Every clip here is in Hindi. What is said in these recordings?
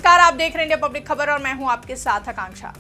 नमस्कार, आप देख रहे हैं इंडिया पब्लिक खबर और मैं हूं आपके साथ आकांक्षा।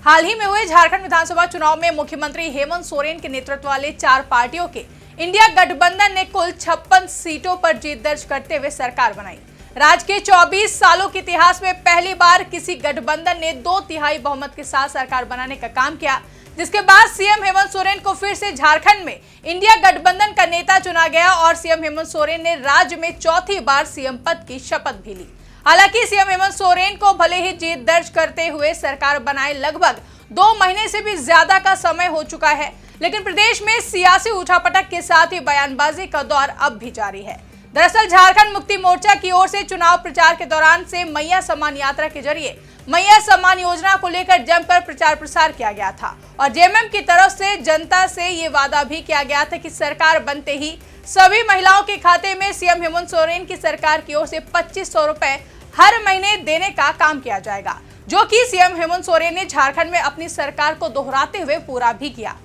हाल ही में हुए झारखंड विधानसभा चुनाव में मुख्यमंत्री हेमंत सोरेन के नेतृत्व वाले 4 पार्टियों के इंडिया गठबंधन ने कुल 56 सीटों पर जीत दर्ज करते हुए सरकार बनाई। राज्य के 24 सालों के इतिहास में पहली बार किसी गठबंधन ने 2/3 बहुमत के साथ सरकार बनाने का काम किया, जिसके बाद सीएम हेमंत सोरेन को फिर से झारखंड में इंडिया गठबंधन का नेता चुना गया और सीएम हेमंत सोरेन ने राज्य में चौथी बार सीएम पद की शपथ भी ली। हालांकि सीएम हेमंत सोरेन को भले ही जीत दर्ज करते हुए सरकार बनाए लगभग 2 महीने से भी ज्यादा का समय हो चुका है, लेकिन प्रदेश में सियासी उठापटक के साथ ही बयानबाजी का दौर अब भी जारी है। दरअसल झारखंड मुक्ति मोर्चा की ओर से चुनाव प्रचार के दौरान से मैया सम्मान यात्रा के जरिए मैया सम्मान योजना को लेकर जमकर प्रचार प्रसार किया गया था और जेएमएम की तरफ से जनता से ये वादा भी किया गया था कि सरकार बनते ही सभी महिलाओं के खाते में सीएम हेमंत सोरेन की सरकार की ओर से 2500 रुपए हर महीने देने का काम किया जाएगा, जो कि सीएम हेमंत सोरेन ने झारखंड में अपनी सरकार को दोहराते हुए पूरा भी किया।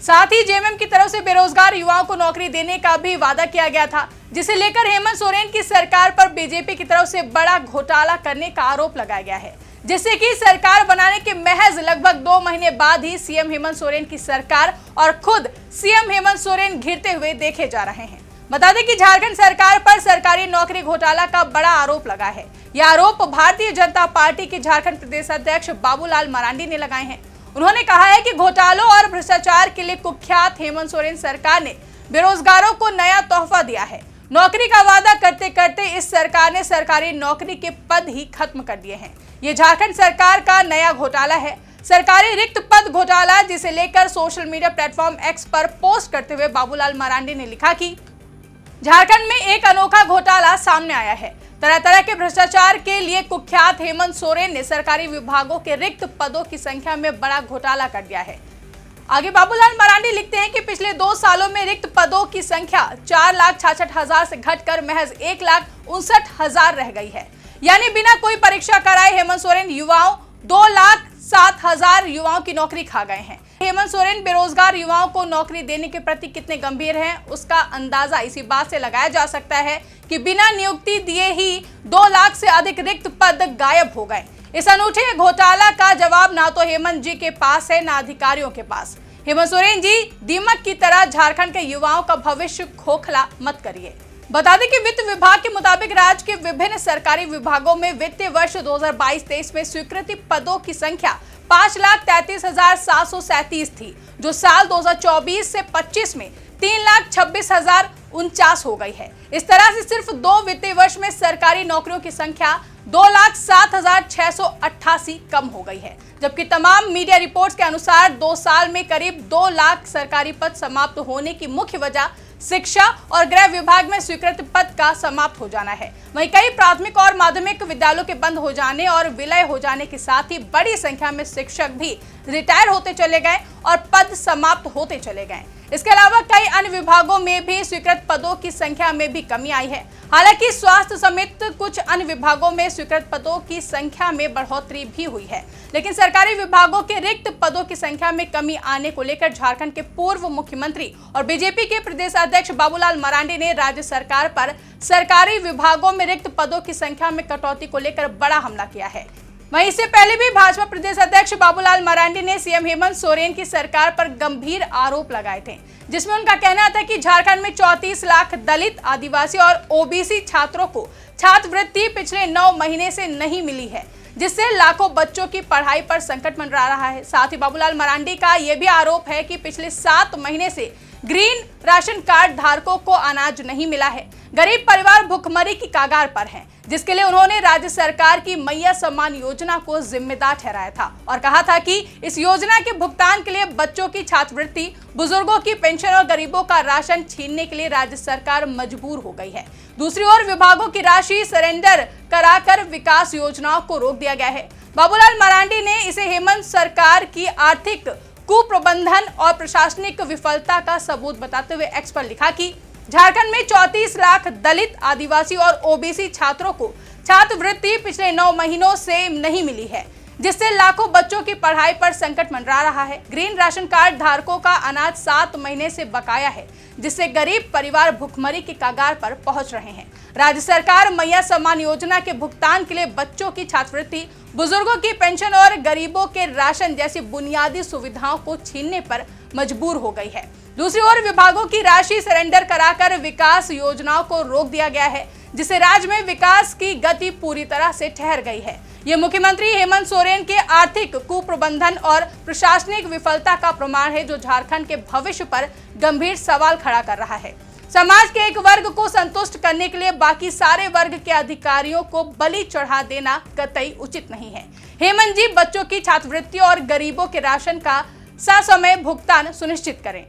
साथ ही जेएमएम की तरफ से बेरोजगार युवाओं को नौकरी देने का भी वादा किया गया था, जिसे लेकर हेमंत सोरेन की सरकार पर बीजेपी की तरफ से बड़ा घोटाला करने का आरोप लगाया गया है, जिससे कि सरकार बनाने के महज लगभग 2 महीने बाद ही सीएम हेमंत सोरेन की सरकार और खुद सीएम हेमंत सोरेन घिरते हुए देखे जा रहे हैं। बता दें कि झारखंड सरकार पर सरकारी नौकरी घोटाला का बड़ा आरोप लगा है। यह आरोप भारतीय जनता पार्टी के झारखंड प्रदेश अध्यक्ष बाबूलाल मरांडी ने लगाए हैं। उन्होंने कहा है कि घोटालों और भ्रष्टाचार के लिए कुख्यात हेमंत सोरेन सरकार ने बेरोजगारों को नया तोहफा दिया है। नौकरी का वादा करते करते इस सरकार ने सरकारी नौकरी के पद ही खत्म कर दिए हैं। ये झारखंड सरकार का नया घोटाला है, सरकारी रिक्त पद घोटाला, जिसे लेकर सोशल मीडिया प्लेटफॉर्म एक्स पर पोस्ट करते हुए बाबूलाल मरांडी ने लिखा कि झारखंड में एक अनोखा घोटाला सामने आया है। तरह तरह के भ्रष्टाचार के लिए कुख्यात हेमंत सोरेन ने सरकारी विभागों के रिक्त पदों की संख्या में बड़ा घोटाला कर दिया है। आगे बाबूलाल मरांडी लिखते हैं कि पिछले 2 सालों में रिक्त पदों की संख्या 4,66,000 से घटकर महज 1,59,000 रह गई है। यानी बिना कोई परीक्षा कराए हेमंत सोरेन युवाओं 2,07,000 युवाओं की नौकरी खा गए हैं। हेमंत सोरेन बेरोजगार युवाओं को नौकरी देने के प्रति कितने गंभीर हैं, उसका अंदाजा इसी बात से लगाया जा सकता है कि बिना नियुक्ति दिए ही 2 लाख से अधिक रिक्त पद गायब हो गए। इस अनूठे घोटाला का जवाब ना तो हेमंत जी के पास है, ना अधिकारियों के पास। हेमंत सोरेन जी, दीमक की तरह झारखंड के युवाओं का भविष्य खोखला मत करिए। बता दें कि वित्त विभाग के मुताबिक राज्य के विभिन्न सरकारी विभागों में वित्तीय वर्ष 2022-23 में स्वीकृति पदों की संख्या 5,33,737 थी, जो साल 2024 से 25 में 3,26,049 हो गई है। इस तरह से सिर्फ 2 वित्तीय वर्ष में सरकारी नौकरियों की संख्या 2,07,688 कम हो गई है, जबकि तमाम मीडिया रिपोर्ट्स के अनुसार 2 साल में करीब 2 लाख सरकारी पद समाप्त होने की मुख्य वजह शिक्षा और गृह विभाग में स्वीकृत पद का समाप्त हो जाना है। वहीं कई प्राथमिक और माध्यमिक विद्यालयों के बंद हो जाने और विलय हो जाने के साथ ही बड़ी संख्या में शिक्षक भी रिटायर होते चले गए और पद समाप्त होते चले गए। इसके अलावा कई अन्य विभागों में भी स्वीकृत पदों की संख्या में भी कमी आई है। हालांकि स्वास्थ्य समेत कुछ अन्य विभागों में स्वीकृत पदों की संख्या में बढ़ोतरी भी हुई है, लेकिन सरकारी विभागों के रिक्त पदों की संख्या में कमी आने को लेकर झारखंड के पूर्व मुख्यमंत्री और बीजेपी के प्रदेश अध्यक्ष बाबूलाल मरांडी ने राज्य सरकार पर सरकारी विभागों में रिक्त पदों की संख्या में कटौती को लेकर बड़ा हमला किया है। वहीं इससे पहले भी भाजपा प्रदेश अध्यक्ष बाबूलाल मरांडी ने सीएम हेमंत सोरेन की सरकार पर गंभीर आरोप लगाए थे, जिसमें उनका कहना था कि झारखंड में 34 लाख दलित, आदिवासी और ओबीसी छात्रों को छात्रवृत्ति पिछले 9 महीने से नहीं मिली है, जिससे लाखों बच्चों की पढ़ाई पर संकट मंडरा रहा है। साथ ही बाबूलाल मरांडी का यह भी आरोप है कि पिछले 7 महीने से ग्रीन राशन कार्ड धारकों को अनाज नहीं मिला है। गरीब परिवार भुखमरी की कगार पर हैं, जिसके लिए उन्होंने राज्य सरकार की मैया सम्मान योजना को जिम्मेदार ठहराया था और कहा था कि इस योजना के भुगतान के लिए बच्चों की छात्रवृत्ति, बुजुर्गों की पेंशन और गरीबों का राशन छीनने के लिए राज्य सरकार मजबूर हो गई है। दूसरी ओर विभागों की राशि सरेंडर कराकर विकास योजनाओं को रोक दिया गया है। बाबूलाल मरांडी ने इसे हेमंत सरकार की आर्थिक कुप्रबंधन और प्रशासनिक विफलता का सबूत बताते हुए एक्स पर लिखा कि झारखंड में 34 लाख दलित, आदिवासी और ओबीसी छात्रों को छात्रवृत्ति पिछले 9 महीनों से नहीं मिली है, जिससे लाखों बच्चों की पढ़ाई पर संकट मंडरा रहा है। ग्रीन राशन कार्ड धारकों का अनाज 7 महीने से बकाया है, जिससे गरीब परिवार भुखमरी की कगार पर पहुंच रहे हैं। राज्य सरकार मैया सम्मान योजना के भुगतान के लिए बच्चों की छात्रवृत्ति, बुजुर्गों की पेंशन और गरीबों के राशन जैसी बुनियादी सुविधाओं को छीनने पर मजबूर हो गई है। दूसरी ओर विभागों की राशि सरेंडर कराकर विकास योजनाओं को रोक दिया गया है, जिससे राज्य में विकास की गति पूरी तरह से ठहर गई है। ये मुख्यमंत्री हेमंत सोरेन के आर्थिक कुप्रबंधन और प्रशासनिक विफलता का प्रमाण है, जो झारखंड के भविष्य पर गंभीर सवाल खड़ा कर रहा है। समाज के एक वर्ग को संतुष्ट करने के लिए बाकी सारे वर्ग के अधिकारियों को बलि चढ़ा देना कतई उचित नहीं है। हेमंत जी बच्चों की छात्रवृत्ति और गरीबों के राशन का ससमय भुगतान सुनिश्चित करें।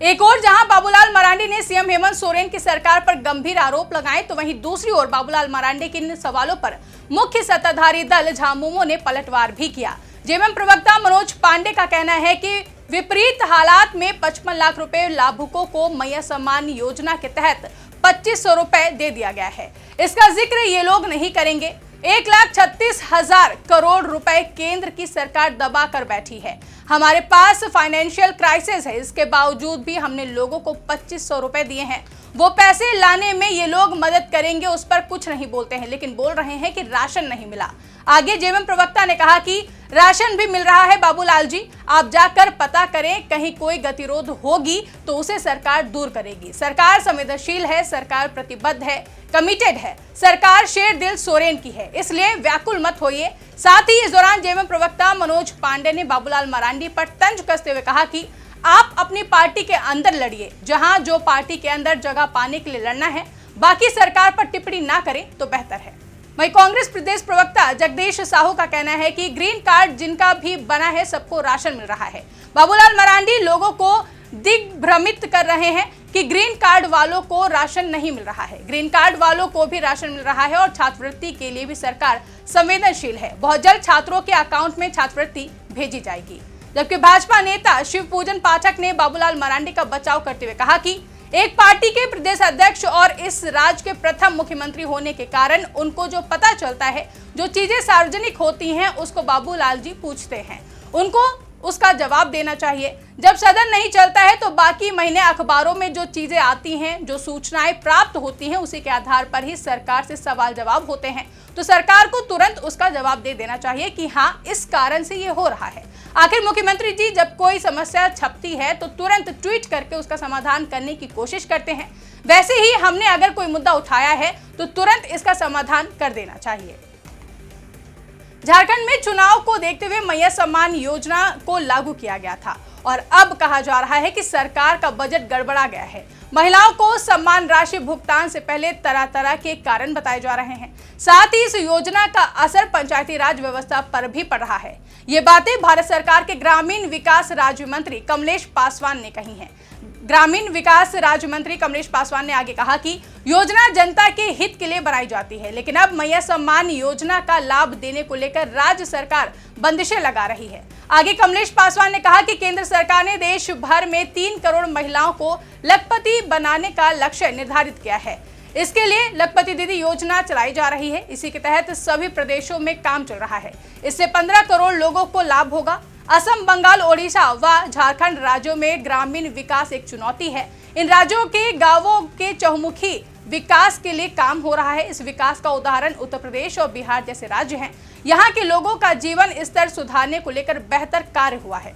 एक ओर जहां बाबूलाल मरांडी ने सीएम हेमंत सोरेन की सरकार पर गंभीर आरोप लगाए, तो वहीं दूसरी ओर बाबूलाल मरांडी के इन सवालों पर मुख्य सत्ताधारी दल झामुमो ने पलटवार भी किया। जेएमएम प्रवक्ता मनोज पांडे का कहना है कि विपरीत हालात में 55 लाख रुपए लाभुकों को मैया सम्मान योजना के तहत 2500 रुपए दे दिया गया है। इसका जिक्र ये लोग नहीं करेंगे। 1,36,000 करोड़ रुपए केंद्र की सरकार दबा कर बैठी है। हमारे पास फाइनेंशियल क्राइसिस है, इसके बावजूद भी हमने लोगों को 2500 रुपए दिए हैं। वो पैसे लाने में ये लोग मदद करेंगे, उस पर कुछ नहीं बोलते हैं, लेकिन बोल रहे हैं कि राशन नहीं मिला। आगे जेएमएम प्रवक्ता ने कहा कि राशन भी मिल रहा है बाबूलाल जी, आप जाकर पता करें, कहीं कोई गतिरोध होगी तो उसे सरकार दूर करेगी। सरकार संवेदनशील है, सरकार प्रतिबद्ध है, कमिटेड है। सरकार शेर दिल सोरेन की है, इसलिए व्याकुल मत होइए। साथ ही इस दौरान जेएमएम प्रवक्ता मनोज पांडे ने बाबूलाल मरांडी पर तंज कसते हुए कहा कि आप अपनी पार्टी के अंदर लड़िए, जहां जो पार्टी के अंदर जगह पाने के लिए लड़ना है, बाकी सरकार पर टिप्पणी ना करें तो बेहतर है। वहीं कांग्रेस प्रदेश प्रवक्ता जगदीश साहू का कहना है कि ग्रीन कार्ड जिनका भी बना है सबको राशन मिल रहा है। बाबूलाल मरांडी लोगों को दिग्भ्रमित कर रहे हैं कि ग्रीन कार्ड वालों को राशन नहीं मिल रहा है। ग्रीन कार्ड वालों को भी राशन मिल रहा है और छात्रवृत्ति के लिए भी सरकार संवेदनशील है। बहुत जल्द छात्रों के अकाउंट में छात्रवृत्ति भेजी जाएगी। जबकि भाजपा नेता शिवपूजन पाठक ने बाबूलाल मरांडी का बचाव करते हुए कहा कि एक पार्टी के प्रदेश अध्यक्ष और इस राज्य के प्रथम मुख्यमंत्री होने के कारण उनको जो पता चलता है, जो चीजें सार्वजनिक होती हैं, उसको बाबूलाल जी पूछते हैं, उनको उसका जवाब देना चाहिए। जब सदन नहीं चलता है तो बाकी महीने अखबारों में जो चीजें आती हैं, जो सूचनाएं प्राप्त होती हैं, उसी के आधार पर ही सरकार से सवाल जवाब होते हैं। तो सरकार को तुरंत उसका जवाब दे देना चाहिए कि हाँ, इस कारण से ये हो रहा है। आखिर मुख्यमंत्री जी जब कोई समस्या छपती है तो तुरंत ट्वीट करके उसका समाधान करने की कोशिश करते हैं। वैसे ही हमने अगर कोई मुद्दा उठाया है तो तुरंत इसका समाधान कर देना चाहिए। झारखंड में चुनाव को देखते हुए मैया सम्मान योजना को लागू किया गया था और अब कहा जा रहा है कि सरकार का बजट गड़बड़ा गया है। महिलाओं को सम्मान राशि भुगतान से पहले तरह तरह के कारण बताए जा रहे हैं। साथ ही इस योजना का असर पंचायती राज व्यवस्था पर भी पड़ रहा है। ये बातें भारत सरकार के ग्रामीण विकास राज्य मंत्री कमलेश पासवान ने कही हैं। ग्रामीण विकास राज्य मंत्री कमलेश पासवान ने आगे कहा कि योजना जनता के हित के लिए बनाई जाती है, लेकिन अब मैया सम्मान योजना का लाभ देने को लेकर राज्य सरकार बंदिशें लगा रही है। आगे कमलेश पासवान ने कहा कि केंद्र सरकार ने देश भर में 3 करोड़ महिलाओं को लखपति बनाने का लक्ष्य निर्धारित किया है। इसके लिए लखपति दीदी योजना चलाई जा रही है। इसी के तहत सभी प्रदेशों में काम चल रहा है। इससे 15 करोड़ लोगों को लाभ होगा। असम, बंगाल, ओडिशा व झारखंड राज्यों में ग्रामीण विकास एक चुनौती है। इन राज्यों के गांवों के चहुमुखी विकास के लिए काम हो रहा है। इस विकास का उदाहरण उत्तर प्रदेश और बिहार जैसे राज्य हैं। यहाँ के लोगों का जीवन स्तर सुधारने को लेकर बेहतर कार्य हुआ है।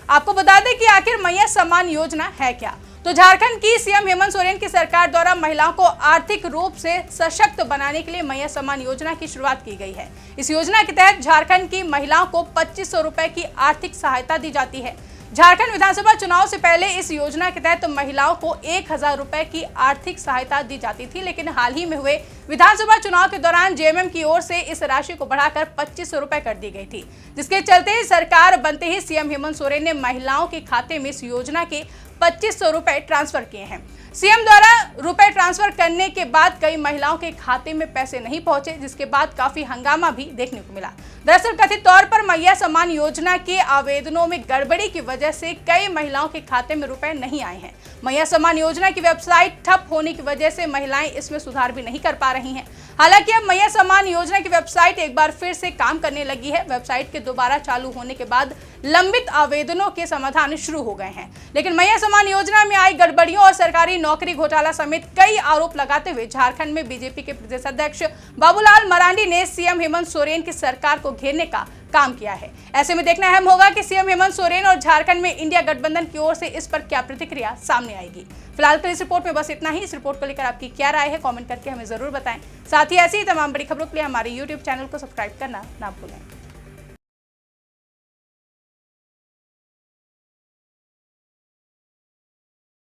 आपको बता दें कि आखिर मैया सम्मान योजना है क्या। तो झारखंड की सीएम हेमंत सोरेन की सरकार द्वारा महिलाओं को आर्थिक रूप से सशक्त बनाने के लिए मैया सम्मान योजना की शुरुआत की गई है। इस योजना के तहत झारखंड की महिलाओं को 2500 रुपए की आर्थिक सहायता दी जाती है। झारखंड विधानसभा चुनाव से पहले इस योजना के तहत महिलाओं को 1000 रुपए की आर्थिक सहायता दी जाती थी, लेकिन हाल ही में हुए विधानसभा चुनाव के दौरान जेएमएम की ओर से इस राशि को बढ़ाकर 2500 रुपए कर दी गई थी, जिसके चलते सरकार बनते ही सीएम हेमंत सोरेन ने महिलाओं के खाते में इस योजना के 2500 रुपए ट्रांसफर किए हैं। सीएम द्वारा रुपए ट्रांसफर करने के बाद कई महिलाओं के खाते में पैसे नहीं पहुंचे, जिसके बाद काफी हंगामा भी देखने को मिला। दरअसल कथित तौर पर मैया सम्मान योजना के आवेदनों में गड़बड़ी की वजह से कई महिलाओं के खाते में रुपए नहीं आए हैं। मैया सम्मान योजना की वेबसाइट ठप होने की वजह से महिलाएं इसमें सुधार भी नहीं कर पा रही हैं। हालांकि अब मैया सम्मान योजना की वेबसाइट एक बार फिर से काम करने लगी है। वेबसाइट के दोबारा चालू होने के बाद लंबित आवेदनों के समाधान शुरू हो गए हैं। लेकिन मैया समान योजना में आई गड़बड़ियों और सरकारी नौकरी घोटाला समेत कई आरोप लगाते हुए झारखंड में बीजेपी के प्रदेश अध्यक्ष बाबूलाल मरांडी ने सीएम हेमंत सोरेन की सरकार को घेरने का काम किया है। ऐसे में देखना अहम होगा कि सीएम हेमंत सोरेन और झारखंड में इंडिया गठबंधन की ओर से इस पर क्या प्रतिक्रिया सामने आएगी। फिलहाल के इस रिपोर्ट में बस इतना ही। इस रिपोर्ट को लेकर आपकी क्या राय है, कमेंट करके हमें जरूर बताएं। साथ ही ऐसी ही तमाम बड़ी खबरों के लिए हमारे YouTube चैनल को सब्सक्राइब करना ना भूलें।